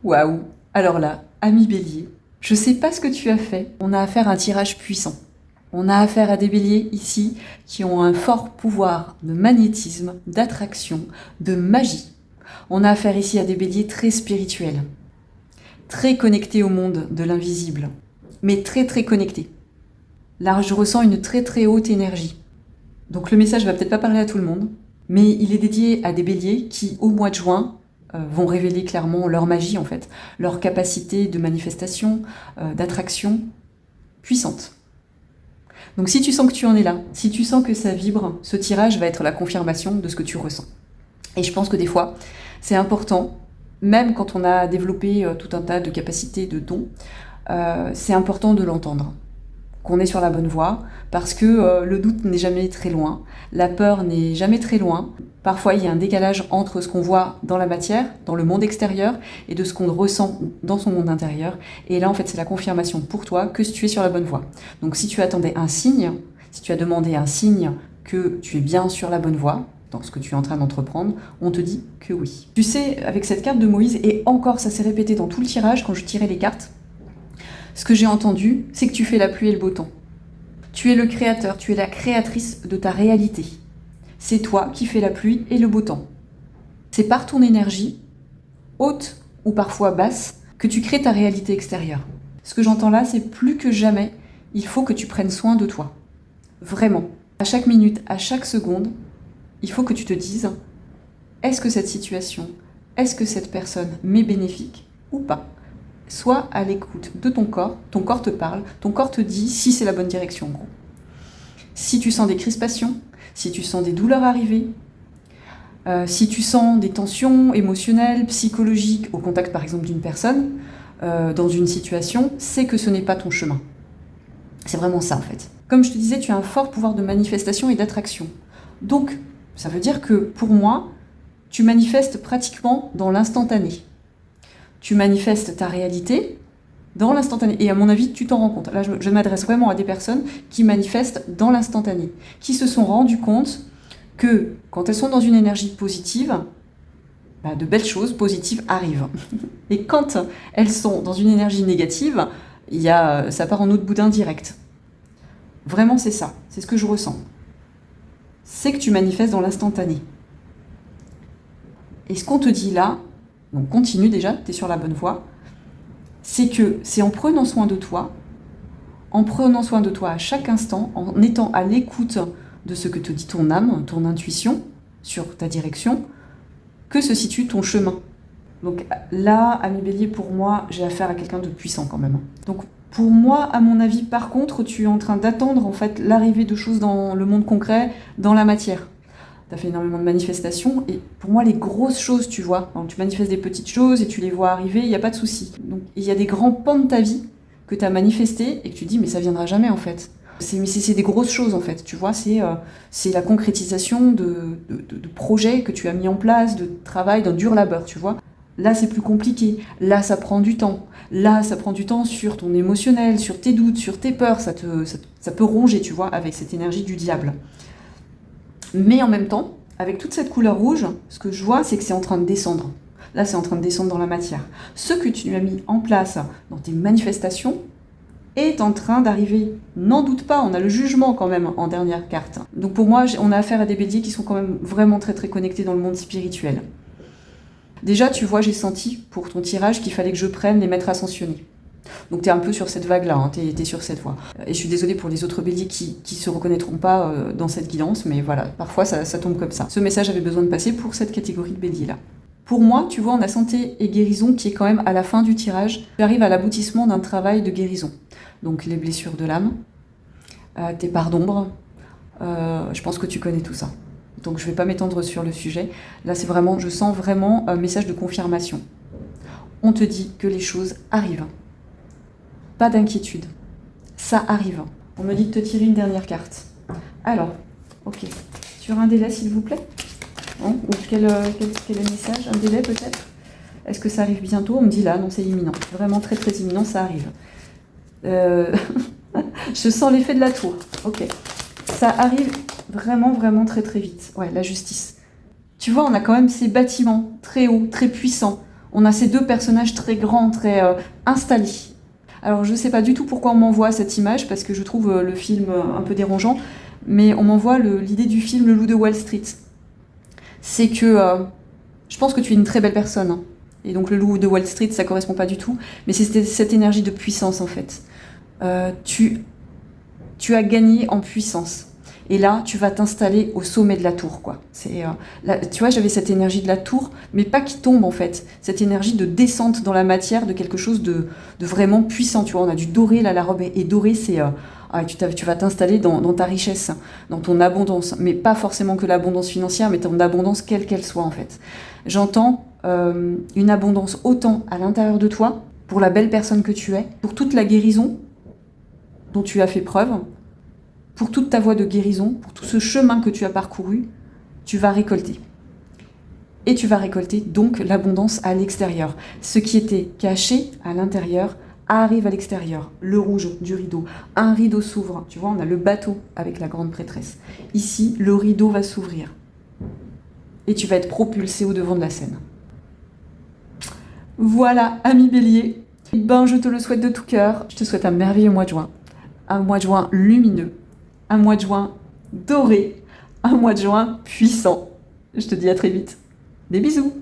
Waouh! Alors là, ami Bélier, je sais pas ce que tu as fait. On a affaire à un tirage puissant. On a affaire à des béliers ici qui ont un fort pouvoir de magnétisme, d'attraction, de magie. On a affaire ici à des béliers très spirituels, très connectés au monde de l'invisible, mais très très connectés. Là, je ressens une très très haute énergie. Donc le message va peut-être pas parler à tout le monde, mais il est dédié à des béliers qui, au mois de juin, vont révéler clairement leur magie en fait, leur capacité de manifestation, d'attraction puissante. Donc si tu sens que tu en es là, si tu sens que ça vibre, ce tirage va être la confirmation de ce que tu ressens. Et je pense que des fois, c'est important, même quand on a développé tout un tas de capacités, de dons, c'est important de l'entendre, qu'on est sur la bonne voie, parce que le doute n'est jamais très loin, la peur n'est jamais très loin. Parfois, il y a un décalage entre ce qu'on voit dans la matière, dans le monde extérieur, et de ce qu'on ressent dans son monde intérieur. Et là, en fait, c'est la confirmation pour toi que tu es sur la bonne voie. Donc, si tu attendais un signe, si tu as demandé un signe que tu es bien sur la bonne voie, dans ce que tu es en train d'entreprendre, on te dit que oui. Tu sais, avec cette carte de Moïse, et encore, ça s'est répété dans tout le tirage, quand je tirais les cartes, ce que j'ai entendu, c'est que tu fais la pluie et le beau temps. Tu es le créateur, tu es la créatrice de ta réalité. C'est toi qui fais la pluie et le beau temps. C'est par ton énergie, haute ou parfois basse, que tu crées ta réalité extérieure. Ce que j'entends là, c'est plus que jamais, il faut que tu prennes soin de toi. Vraiment. À chaque minute, à chaque seconde, il faut que tu te dises, est-ce que cette situation, est-ce que cette personne m'est bénéfique ou pas ? Sois à l'écoute de ton corps te parle, ton corps te dit si c'est la bonne direction en gros. Si tu sens des crispations, si tu sens des douleurs arriver, si tu sens des tensions émotionnelles, psychologiques au contact par exemple d'une personne, dans une situation, c'est que ce n'est pas ton chemin. C'est vraiment ça en fait. Comme je te disais, tu as un fort pouvoir de manifestation et d'attraction. Donc, ça veut dire que pour moi, tu manifestes pratiquement dans l'instantané. Tu manifestes ta réalité dans l'instantané. Et à mon avis, tu t'en rends compte. Là, je m'adresse vraiment à des personnes qui manifestent dans l'instantané, qui se sont rendues compte que quand elles sont dans une énergie positive, de belles choses positives arrivent. Et quand elles sont dans une énergie négative, ça part en eau de boudin direct. Vraiment, c'est ça. C'est ce que je ressens. C'est que tu manifestes dans l'instantané. Et ce qu'on te dit là, donc continue déjà, tu es sur la bonne voie, c'est que c'est en prenant soin de toi à chaque instant, en étant à l'écoute de ce que te dit ton âme, ton intuition, sur ta direction, que se situe ton chemin. Donc là, ami Bélier, pour moi, j'ai affaire à quelqu'un de puissant quand même. Donc pour moi, à mon avis, par contre, tu es en train d'attendre en fait l'arrivée de choses dans le monde concret, dans la matière. Tu as fait énormément de manifestations, et pour moi, les grosses choses, tu vois, donc, tu manifestes des petites choses et tu les vois arriver, il n'y a pas de souci. Donc, il y a des grands pans de ta vie que tu as manifestés et que tu dis, mais ça viendra jamais, en fait. C'est des grosses choses, en fait, tu vois, c'est la concrétisation de projets que tu as mis en place, de travail, d'un dur labeur, tu vois. Là, c'est plus compliqué. Là, ça prend du temps. Là, ça prend du temps sur ton émotionnel, sur tes doutes, sur tes peurs. Ça peut ronger, tu vois, avec cette énergie du diable. Mais en même temps, avec toute cette couleur rouge, ce que je vois, c'est que c'est en train de descendre. Là, c'est en train de descendre dans la matière. Ce que tu as mis en place dans tes manifestations est en train d'arriver. N'en doute pas, on a le jugement quand même en dernière carte. Donc pour moi, on a affaire à des béliers qui sont quand même vraiment très très connectés dans le monde spirituel. Déjà, tu vois, j'ai senti pour ton tirage qu'il fallait que je prenne les maîtres ascensionnés. Donc tu es un peu sur cette vague-là, hein, tu es sur cette voie. Et je suis désolée pour les autres béliers qui se reconnaîtront pas dans cette guidance, mais voilà, parfois ça tombe comme ça. Ce message avait besoin de passer pour cette catégorie de béliers-là. Pour moi, tu vois, on a santé et guérison qui est quand même à la fin du tirage. Tu arrives à l'aboutissement d'un travail de guérison. Donc les blessures de l'âme, tes parts d'ombre, je pense que tu connais tout ça. Donc je ne vais pas m'étendre sur le sujet. Là, je sens vraiment un message de confirmation. On te dit que les choses arrivent. Pas d'inquiétude. Ça arrive. On me dit de te tirer une dernière carte. Alors, ok. Sur un délai, s'il vous plaît. Bon, quel est le message? Un délai peut-être? Est-ce que ça arrive bientôt? On me dit là, non, c'est imminent. Vraiment très très imminent, ça arrive. Je sens l'effet de la tour. Ok. Ça arrive vraiment vraiment très très vite. Ouais, la justice. Tu vois, on a quand même ces bâtiments très hauts, très puissants. On a ces deux personnages très grands, très installés. Alors je sais pas du tout pourquoi on m'envoie cette image, parce que je trouve le film un peu dérangeant, mais on m'envoie l'idée du film Le Loup de Wall Street. C'est que je pense que tu es une très belle personne, hein. Et donc le Loup de Wall Street, ça correspond pas du tout, mais c'est cette énergie de puissance en fait. Tu as gagné en puissance. Et là, tu vas t'installer au sommet de la tour, quoi. Tu vois, j'avais cette énergie de la tour, mais pas qui tombe, en fait. Cette énergie de descente dans la matière de quelque chose de vraiment puissant, tu vois. On a du doré, là, la robe est dorée, tu vas t'installer dans ta richesse, dans ton abondance. Mais pas forcément que l'abondance financière, mais ton abondance quelle qu'elle soit, en fait. J'entends une abondance autant à l'intérieur de toi, pour la belle personne que tu es, pour toute la guérison dont tu as fait preuve, pour toute ta voie de guérison, pour tout ce chemin que tu as parcouru, tu vas récolter. Et tu vas récolter donc l'abondance à l'extérieur. Ce qui était caché à l'intérieur arrive à l'extérieur. Le rouge du rideau. Un rideau s'ouvre. Tu vois, on a le bateau avec la grande prêtresse. Ici, le rideau va s'ouvrir. Et tu vas être propulsé au devant de la scène. Voilà, ami Bélier. Ben, je te le souhaite de tout cœur. Je te souhaite un merveilleux mois de juin. Un mois de juin lumineux. Un mois de juin doré, un mois de juin puissant. Je te dis à très vite. Des bisous!